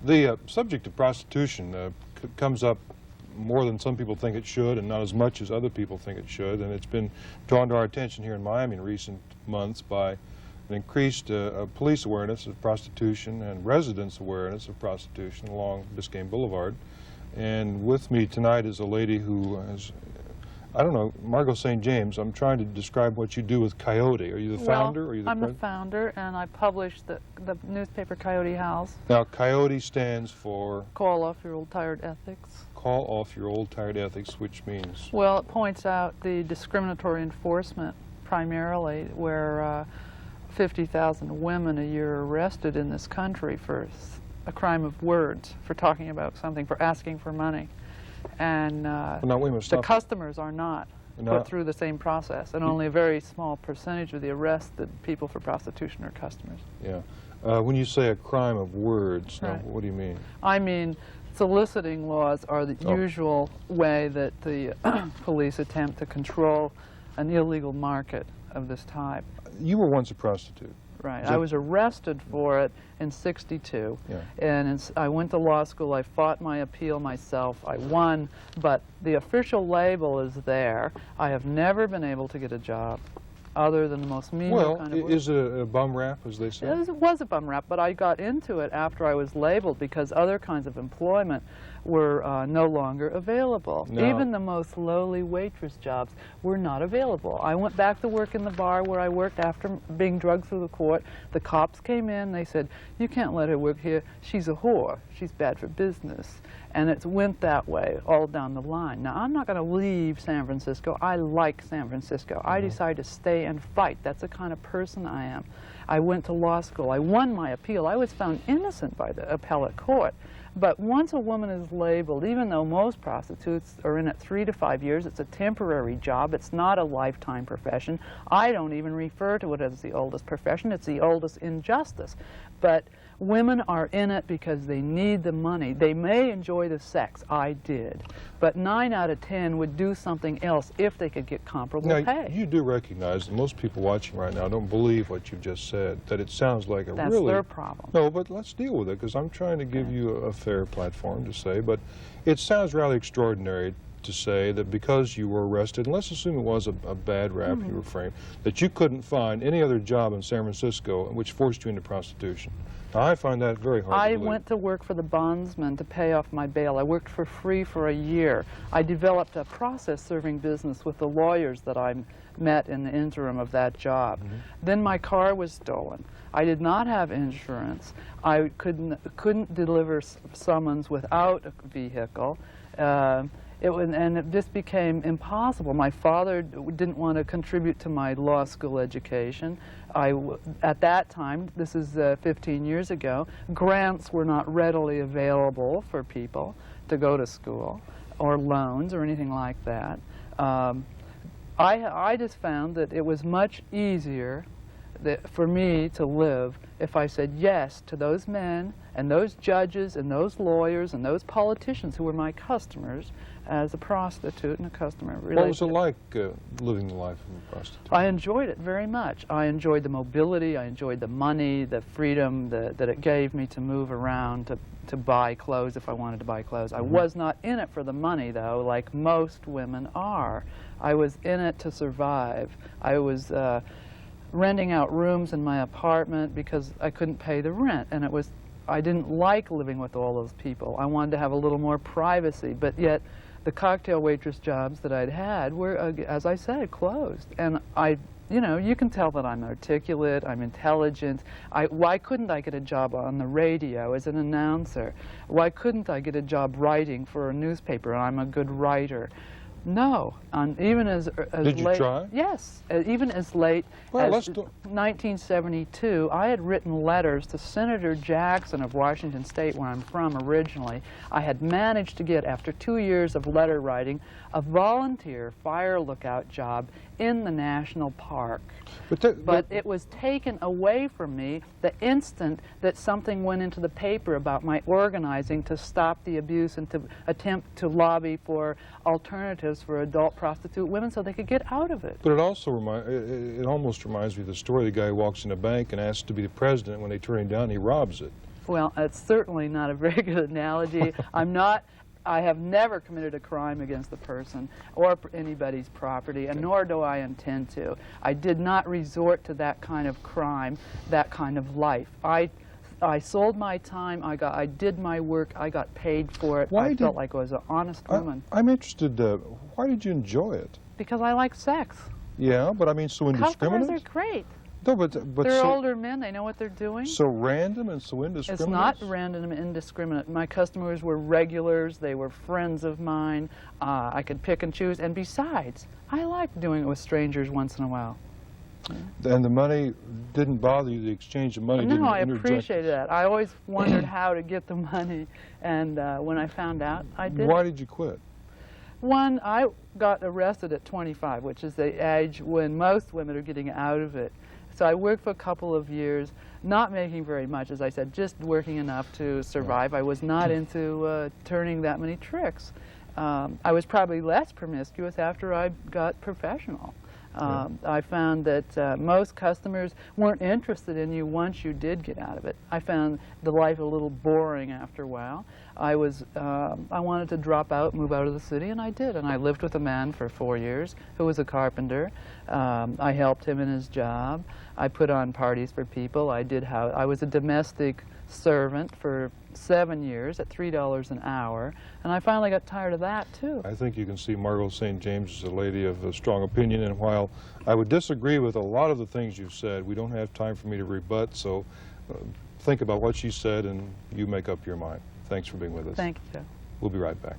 The subject of prostitution comes up more than some people think it should, and not as much as other people think it should, and it's been drawn to our attention here in Miami in recent months by an increased police awareness of prostitution and residents' awareness of prostitution along Biscayne Boulevard. And with me tonight is a lady who has, I don't know, Margo St. James, I'm trying to describe what you do with COYOTE. Are you the founder? Or are you the I'm the founder, and I publish the newspaper Coyote House. Now, COYOTE stands for? Call Off Your Old Tired Ethics. Call Off Your Old Tired Ethics, which means? Well, it points out the discriminatory enforcement, primarily, where 50,000 women a year are arrested in this country for a crime of words, for talking about something, for asking for money. And the customers are not put through the same process, and only a very small percentage of the arrested people for prostitution are customers. Yeah. When you say a crime of words, now, what do you mean? I mean, soliciting laws are the usual way that the police attempt to control an illegal market of this type. You were once a prostitute. Right. I was arrested for it in '62, and I went to law school. I fought my appeal myself. I won, but the official label is there. I have never been able to get a job other than the most menial kind of work. Is it a bum rap, as they say? It was a bum rap, but I got into it after I was labeled because other kinds of employment were no longer available. No. Even the most lowly waitress jobs were not available. I went back to work in the bar where I worked after being drugged through the court. The cops came in, they said, "You can't let her work here. She's a whore. She's bad for business." And it went that way all down the line. Now, I'm not going to leave San Francisco. I like San Francisco. I decided to stay and fight. That's the kind of person I am. I went to law school. I won my appeal. I was found innocent by the appellate court. But once a woman is labeled, even though most prostitutes are in it 3 to 5 years, it's a temporary job. It's not a lifetime profession. I don't even refer to it as the oldest profession. It's the oldest injustice. But women are in it because they need the money. They may enjoy the sex. I did. But 9 out of 10 would do something else if they could get comparable pay. You do recognize that most people watching right now don't believe what you've just said, that it sounds like a That's really... their problem. No, but let's deal with it, because I'm trying to give you a fair platform to say, but it sounds rather extraordinary to say that because you were arrested, and let's assume it was a bad rap you were framed, that you couldn't find any other job in San Francisco which forced you into prostitution. Now, I find that very hard to believe. I went to work for the bondsman to pay off my bail. I worked for free for a year. I developed a process-serving business with the lawyers that I met in the interim of that job. Then my car was stolen. I did not have insurance. I couldn't deliver summons without a vehicle. And it just became impossible. My father didn't want to contribute to my law school education. At that time, this is 15 years ago, grants were not readily available for people to go to school, or loans or anything like that. I just found that it was much easier for me to live if I said yes to those men and those judges and those lawyers and those politicians who were my customers as a prostitute and a customer relationship. What was it like living the life of a prostitute? I enjoyed it very much. I enjoyed the mobility, I enjoyed the money, the freedom that it gave me to move around, to buy clothes if I wanted to buy clothes. I was not in it for the money, though, like most women are. I was in it to survive. I was renting out rooms in my apartment because I couldn't pay the rent, and I didn't like living with all those people. I wanted to have a little more privacy, but yet the cocktail waitress jobs that I'd had were, as I said, closed. And you know, you can tell that I'm articulate, I'm intelligent. Why couldn't I get a job on the radio as an announcer? Why couldn't I get a job writing for a newspaper? I'm a good writer. No, even as Did late, you try? Yes, even as late as 1972, I had written letters to Senator Jackson of Washington State, where I'm from originally. I had managed to get, after 2 years of letter writing, a volunteer fire lookout job in the national park. But it was taken away from me the instant that something went into the paper about my organizing to stop the abuse and to attempt to lobby for alternatives for adult prostitute women so they could get out of it. But it also almost reminds me of the story of the guy who walks in a bank and asks to be the president. When they turn him down, he robs it. Well, it's certainly not a very good analogy. I have never committed a crime against the person or anybody's property, and nor do I intend to. I did not resort to that kind of crime, that kind of life. I sold my time, I did my work, I got paid for it. I felt like I was an honest woman. I'm interested, why did you enjoy it? Because I like sex. Yeah, but I mean, so indiscriminate? Customers are great. No, but they're so, older men, they know what they're doing. So random and so indiscriminate? It's not random and indiscriminate. My customers were regulars, they were friends of mine. I could pick and choose, and besides, I like doing it with strangers once in a while. And the money didn't bother you, the exchange of money didn't No, I interject? appreciated that. I always wondered how to get the money, and when I found out, I did. Why did you quit? One, I got arrested at 25, which is the age when most women are getting out of it. So I worked for a couple of years, not making very much, as I said, just working enough to survive. I was not into turning that many tricks. I was probably less promiscuous after I got professional. I found that most customers weren't interested in you once you did get out of it. I found the life a little boring after a while. I wanted to drop out, move out of the city, and I did. And I lived with a man for 4 years who was a carpenter. I helped him in his job. I put on parties for people. I was a domestic servant for 7 years at $3 an hour, and I finally got tired of that too. I think you can see Margo St. James is a lady of a strong opinion, and while I would disagree with a lot of the things you've said, we don't have time for me to rebut, so think about what she said and you make up your mind. Thanks for being with us. Thank you. We'll be right back.